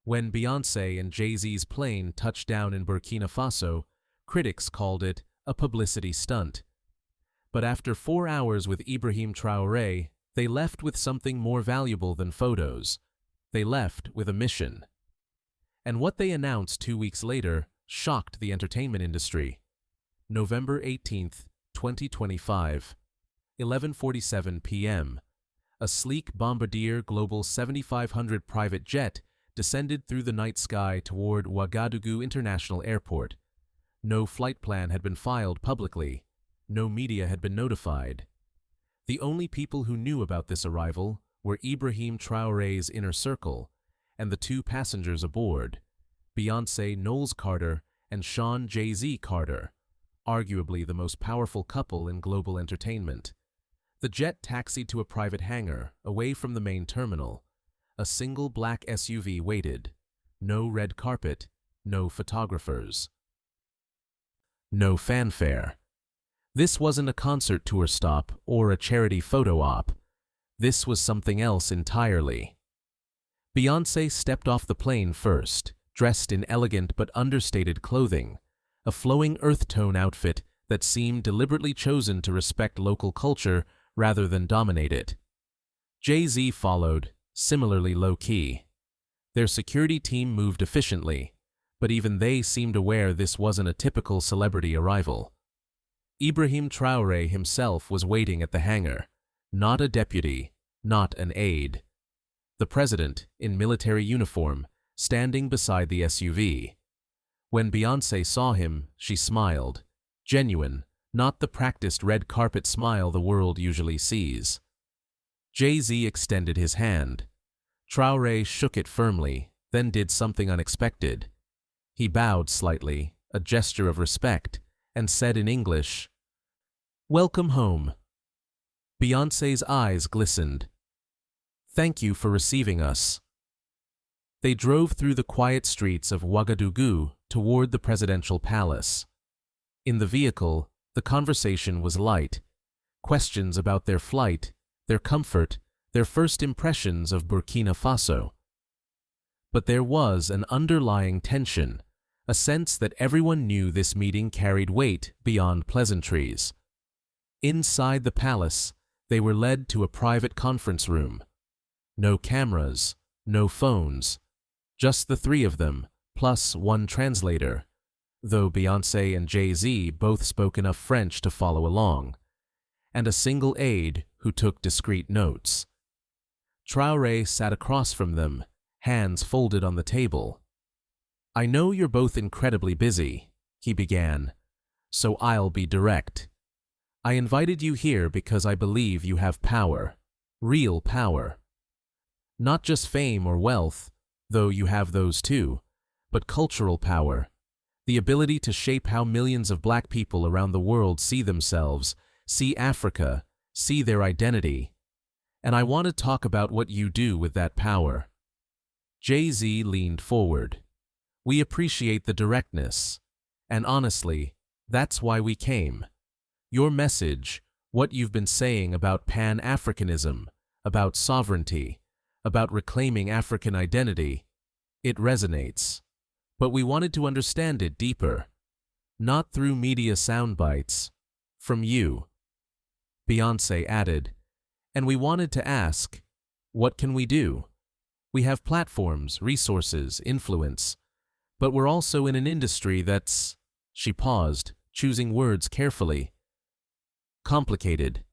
When Beyoncé and Jay-Z's plane touched down in Burkina Faso, critics called it a publicity stunt. But after 4 hours with Ibrahim Traoré, they left with something more valuable than photos. They left with a mission. And what they announced 2 weeks later shocked the entertainment industry. November 18, 2025, 11:47 p.m. A sleek Bombardier Global 7500 private jet descended through the night sky toward Ouagadougou International Airport. No flight plan had been filed publicly. No media had been notified. The only people who knew about this arrival were Ibrahim Traoré's inner circle and the 2 passengers aboard, Beyoncé Knowles Carter and Sean Jay-Z Carter, arguably the most powerful couple in global entertainment. The jet taxied to a private hangar, away from the main terminal. A single black SUV waited. No red carpet, no photographers. No fanfare. This wasn't a concert tour stop or a charity photo op. This was something else entirely. Beyoncé stepped off the plane first, dressed in elegant but understated clothing, a flowing earth tone outfit that seemed deliberately chosen to respect local culture rather than dominate it. Jay-Z followed, similarly low-key. Their security team moved efficiently, but even they seemed aware this wasn't a typical celebrity arrival. Ibrahim Traoré himself was waiting at the hangar, not a deputy, not an aide. The president, in military uniform, standing beside the SUV. When Beyoncé saw him, she smiled, genuine, not the practiced red carpet smile the world usually sees. Jay-Z extended his hand. Traoré shook it firmly, then did something unexpected. He bowed slightly, a gesture of respect, and said in English, "Welcome home." Beyoncé's eyes glistened. "Thank you for receiving us." They drove through the quiet streets of Ouagadougou toward the presidential palace. In the vehicle, the conversation was light. Questions about their flight, their comfort, their first impressions of Burkina Faso. But there was an underlying tension, a sense that everyone knew this meeting carried weight beyond pleasantries. Inside the palace, they were led to a private conference room. No cameras, no phones, just the 3 of them, plus 1 translator, though Beyoncé and Jay-Z both spoke enough French to follow along, and a single aide who took discreet notes. Traoré sat across from them, hands folded on the table. "I know you're both incredibly busy," he began, "so I'll be direct. I invited you here because I believe you have power, real power. Not just fame or wealth, though you have those too, but cultural power, the ability to shape how millions of Black people around the world see themselves, see Africa, see their identity. And I want to talk about what you do with that power." Jay-Z leaned forward. "We appreciate the directness. And honestly, that's why we came. Your message, what you've been saying about Pan-Africanism, about sovereignty, about reclaiming African identity, it resonates. But we wanted to understand it deeper. Not through media soundbites. From you." Beyoncé added, "And we wanted to ask, what can we do? We have platforms, resources, influence, but we're also in an industry that's—" She paused, choosing words carefully. "Complicated.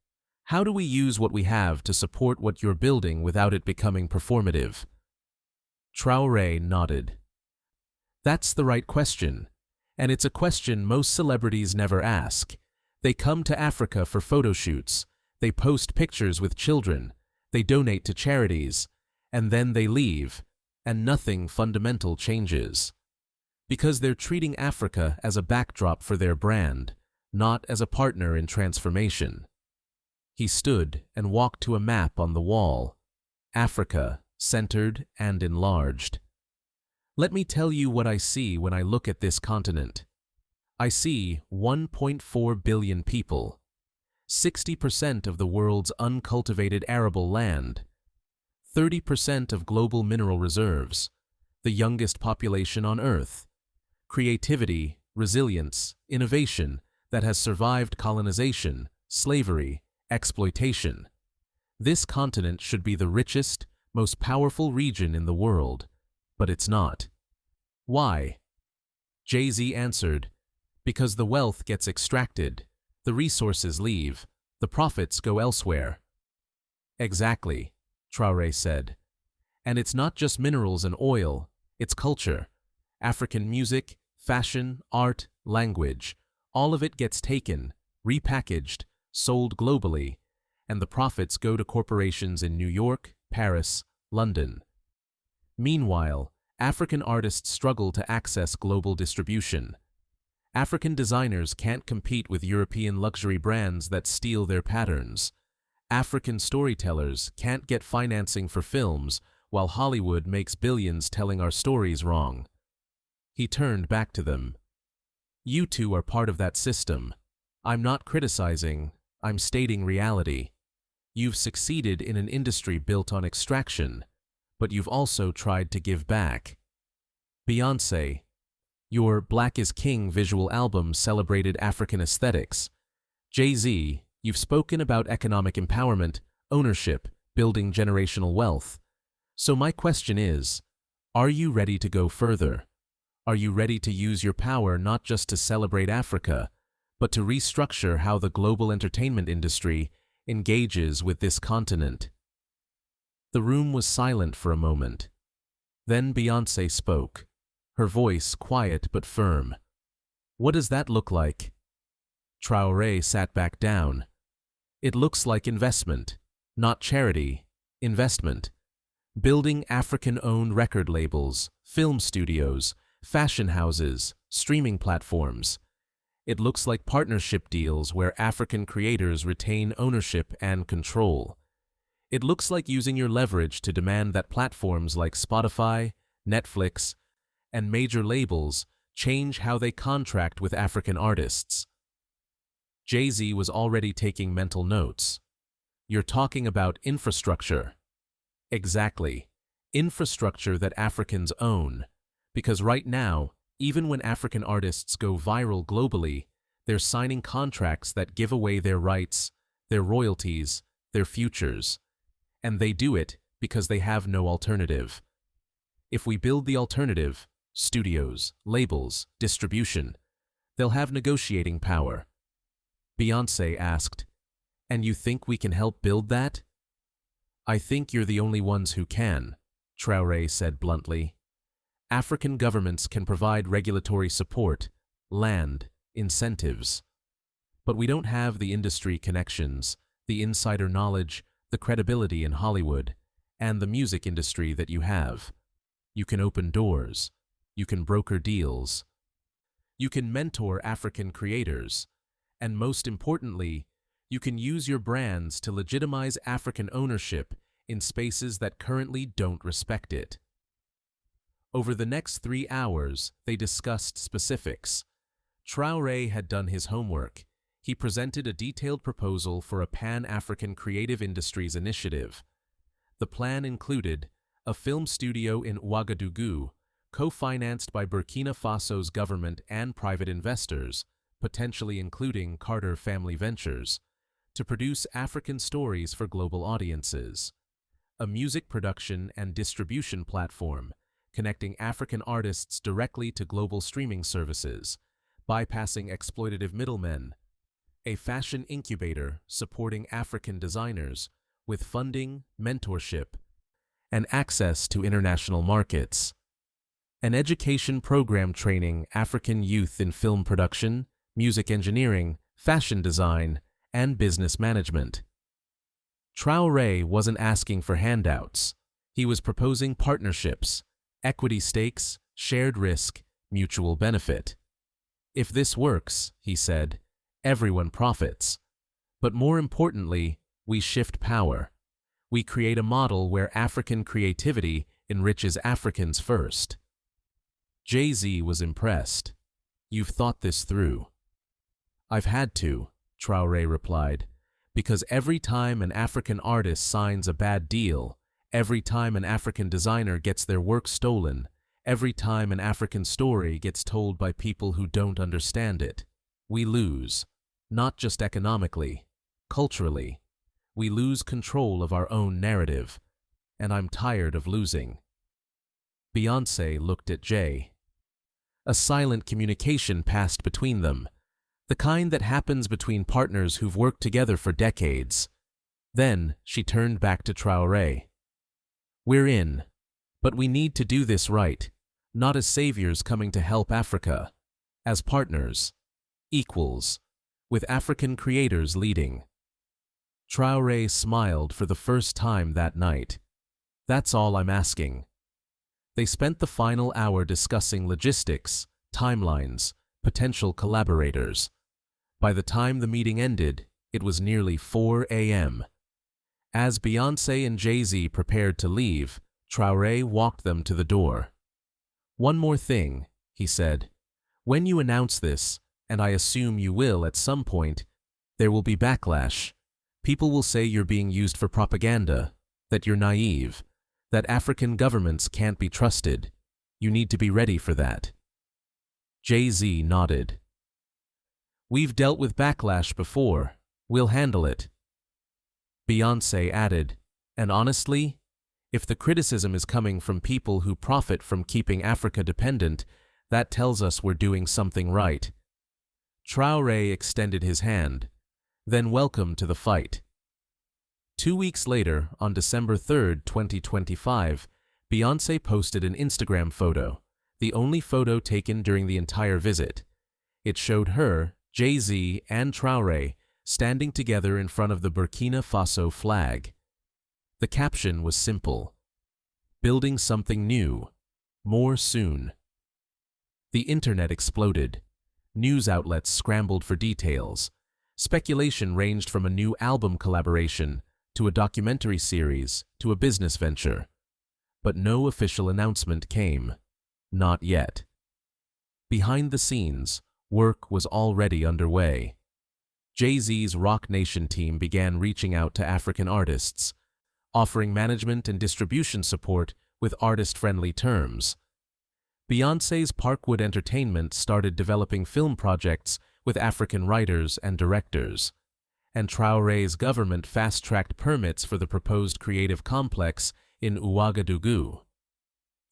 How do we use what we have to support what you're building without it becoming performative?" Traoré nodded. "That's the right question, and it's a question most celebrities never ask. They come to Africa for photo shoots, they post pictures with children, they donate to charities, and then they leave, and nothing fundamental changes. Because they're treating Africa as a backdrop for their brand, not as a partner in transformation." He stood and walked to a map on the wall. Africa, centered and enlarged. "Let me tell you what I see when I look at this continent. I see 1.4 billion people, 60% of the world's uncultivated arable land, 30% of global mineral reserves, the youngest population on Earth. Creativity, resilience, innovation that has survived colonization, slavery, exploitation. This continent should be the richest, most powerful region in the world, but it's not. Why? Jay-Z answered, because the wealth gets extracted, the resources leave, the profits go elsewhere. Exactly, Traore said. And it's not just minerals and oil, it's culture. African music, fashion, art, language, all of it gets taken, repackaged, sold globally, and the profits go to corporations in New York, Paris, London. Meanwhile, African artists struggle to access global distribution. African designers can't compete with European luxury brands that steal their patterns. African storytellers can't get financing for films while Hollywood makes billions telling our stories wrong. He turned back to them. You two are part of that system. I'm not criticizing, I'm stating reality. You've succeeded in an industry built on extraction, but you've also tried to give back. Beyoncé, your Black is King visual album celebrated African aesthetics. Jay-Z, you've spoken about economic empowerment, ownership, building generational wealth. So my question is, are you ready to go further? Are you ready to use your power not just to celebrate Africa, but to restructure how the global entertainment industry engages with this continent? The room was silent for a moment. Then Beyoncé spoke, her voice quiet but firm. What does that look like? Traore sat back down. It looks like investment, not charity, investment. Building African-owned record labels, film studios, fashion houses, streaming platforms. It looks like partnership deals where African creators retain ownership and control. It looks like using your leverage to demand that platforms like Spotify, Netflix, and major labels change how they contract with African artists. Jay-Z was already taking mental notes. You're talking about infrastructure. Exactly. Infrastructure that Africans own. Because right now, even when African artists go viral globally, they're signing contracts that give away their rights, their royalties, their futures. And they do it because they have no alternative. If we build the alternative, studios, labels, distribution, they'll have negotiating power. Beyoncé asked, and you think we can help build that? I think you're the only ones who can, Traore said bluntly. African governments can provide regulatory support, land, incentives. But we don't have the industry connections, the insider knowledge, the credibility in Hollywood, and the music industry that you have. You can open doors. You can broker deals. You can mentor African creators. And most importantly, you can use your brands to legitimize African ownership in spaces that currently don't respect it. Over the next 3 hours, they discussed specifics. Traore had done his homework. He presented a detailed proposal for a Pan-African creative industries initiative. The plan included a film studio in Ouagadougou, co-financed by Burkina Faso's government and private investors, potentially including Carter Family Ventures, to produce African stories for global audiences. A music production and distribution platform, connecting African artists directly to global streaming services, bypassing exploitative middlemen. A fashion incubator supporting African designers with funding, mentorship, and access to international markets. An education program training African youth in film production, music engineering, fashion design, and business management. Traore wasn't asking for handouts. He was proposing partnerships, equity stakes, shared risk, mutual benefit. If this works, he said, everyone profits. But more importantly, we shift power. We create a model where African creativity enriches Africans first. Jay-Z was impressed. You've thought this through. I've had to, Traore replied, because every time an African artist signs a bad deal, every time an African designer gets their work stolen, Every time an African story gets told by people who don't understand it, we lose, not just economically, culturally. We lose control of our own narrative, and I'm tired of losing. Beyoncé looked at Jay. A silent communication passed between them, the kind that happens between partners who've worked together for decades. Then she turned back to Traoré. We're in, but we need to do this right, not as saviors coming to help Africa, as partners, equals, with African creators leading. Traoré smiled for the first time that night. That's all I'm asking. They spent the final hour discussing logistics, timelines, potential collaborators. By the time the meeting ended, it was nearly 4 a.m. As Beyoncé and Jay-Z prepared to leave, Traoré walked them to the door. One more thing, he said. When you announce this, and I assume you will at some point, there will be backlash. People will say you're being used for propaganda, that you're naive, that African governments can't be trusted. You need to be ready for that. Jay-Z nodded. We've dealt with backlash before. We'll handle it. Beyoncé added, and honestly, if the criticism is coming from people who profit from keeping Africa dependent, that tells us we're doing something right. Traoré extended his hand. Then welcome to the fight. 2 weeks later, on December 3, 2025, Beyoncé posted an Instagram photo, the only photo taken during the entire visit. It showed her, Jay-Z, and Traoré standing together in front of the Burkina Faso flag. The caption was simple: building something new, more soon. The internet exploded. News outlets scrambled for details. Speculation ranged from a new album collaboration to a documentary series to a business venture. But no official announcement came. Not yet. Behind the scenes, work was already underway. Jay-Z's Roc Nation team began reaching out to African artists, offering management and distribution support with artist-friendly terms. Beyoncé's Parkwood Entertainment started developing film projects with African writers and directors, and Traoré's government fast-tracked permits for the proposed creative complex in Ouagadougou.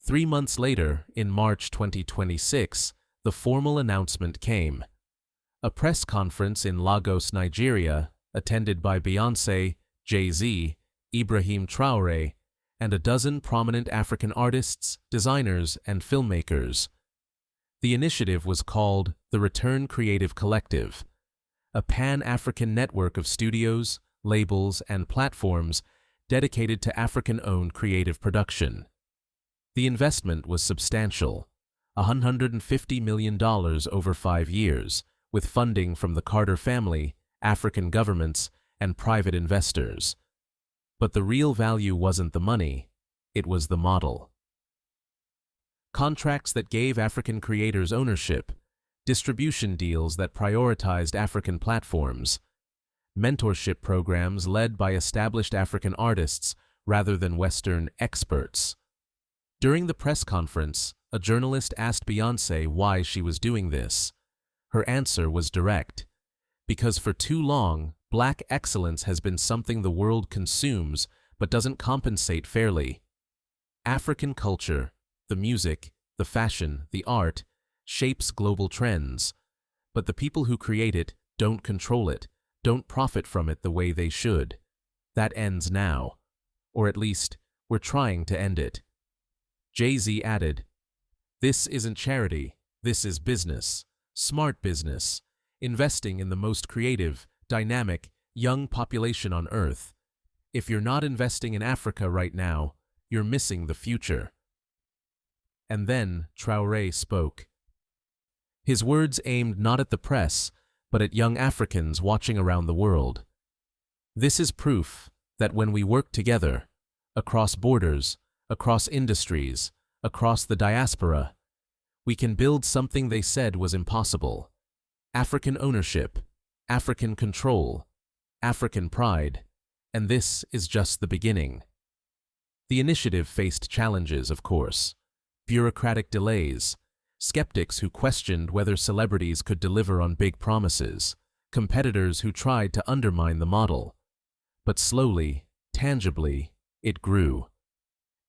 3 months later, in March 2026, the formal announcement came. A press conference in Lagos, Nigeria, attended by Beyoncé, Jay-Z, Ibrahim Traoré, and a dozen prominent African artists, designers, and filmmakers. The initiative was called the Return Creative Collective, a pan-African network of studios, labels, and platforms dedicated to African-owned creative production. The investment was substantial, $150 million over 5 years, with funding from the Carter family, African governments, and private investors. But the real value wasn't the money, it was the model. Contracts that gave African creators ownership, distribution deals that prioritized African platforms, mentorship programs led by established African artists rather than Western experts. During the press conference, a journalist asked Beyoncé why she was doing this. Her answer was direct. Because for too long, Black excellence has been something the world consumes but doesn't compensate fairly. African culture, the music, the fashion, the art, shapes global trends, but the people who create it don't control it, don't profit from it the way they should. That ends now. Or at least, we're trying to end it. Jay-Z added, "This isn't charity, this is business, smart business, investing in the most creative, dynamic, young population on Earth. If you're not investing in Africa right now, you're missing the future." And then Traoré spoke. His words aimed not at the press, but at young Africans watching around the world. This is proof that when we work together, across borders, across industries, across the diaspora, we can build something they said was impossible. African ownership, African control, African pride, and this is just the beginning. The initiative faced challenges, of course. bureaucratic delays, skeptics who questioned whether celebrities could deliver on big promises, competitors who tried to undermine the model. But slowly, tangibly, it grew.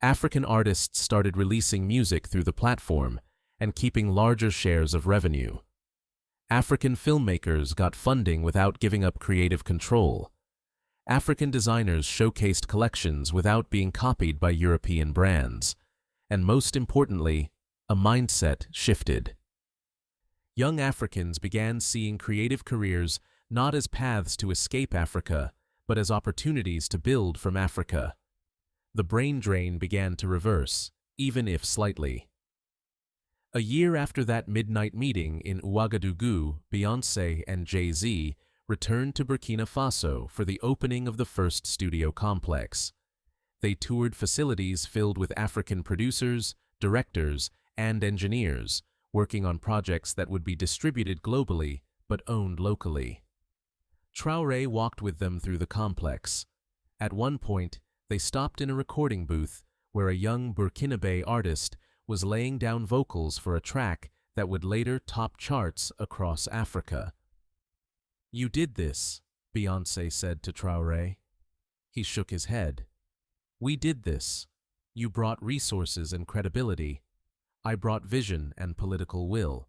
African artists started releasing music through the platform and keeping larger shares of revenue. African filmmakers got funding without giving up creative control. African designers showcased collections without being copied by European brands. And most importantly, a mindset shifted. Young Africans began seeing creative careers not as paths to escape Africa, but as opportunities to build from Africa. The brain drain began to reverse, even if slightly. A year after that midnight meeting in Ouagadougou, Beyoncé and Jay-Z returned to Burkina Faso for the opening of the first studio complex. They toured facilities filled with African producers, directors, and engineers, working on projects that would be distributed globally but owned locally. Traore walked with them through the complex. At one point, they stopped in a recording booth where a young Burkinabe artist was laying down vocals for a track that would later top charts across Africa. "You did this," Beyoncé said to Traore. He shook his head. "We did this. You brought resources and credibility. I brought vision and political will."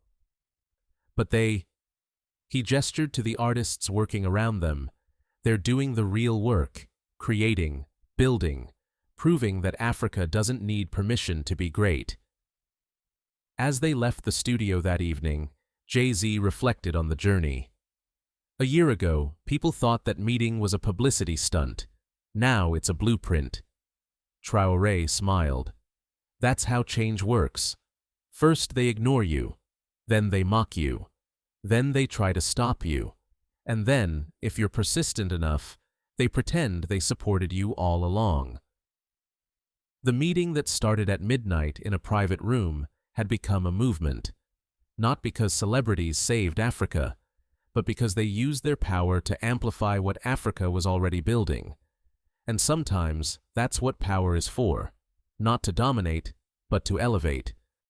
But he gestured to the artists working around them. "They're doing the real work, creating, building, proving that Africa doesn't need permission to be great." As they left the studio that evening, Jay-Z reflected on the journey. A year ago, people thought that meeting was a publicity stunt. Now it's a blueprint. Traoré smiled. "That's how change works. First they ignore you, then they mock you, then they try to stop you, and then, if you're persistent enough, they pretend they supported you all along." The meeting that started at midnight in a private room had become a movement, not because celebrities saved Africa, but because they used their power to amplify what Africa was already building. And sometimes that's what power is for, not to dominate, but to elevate.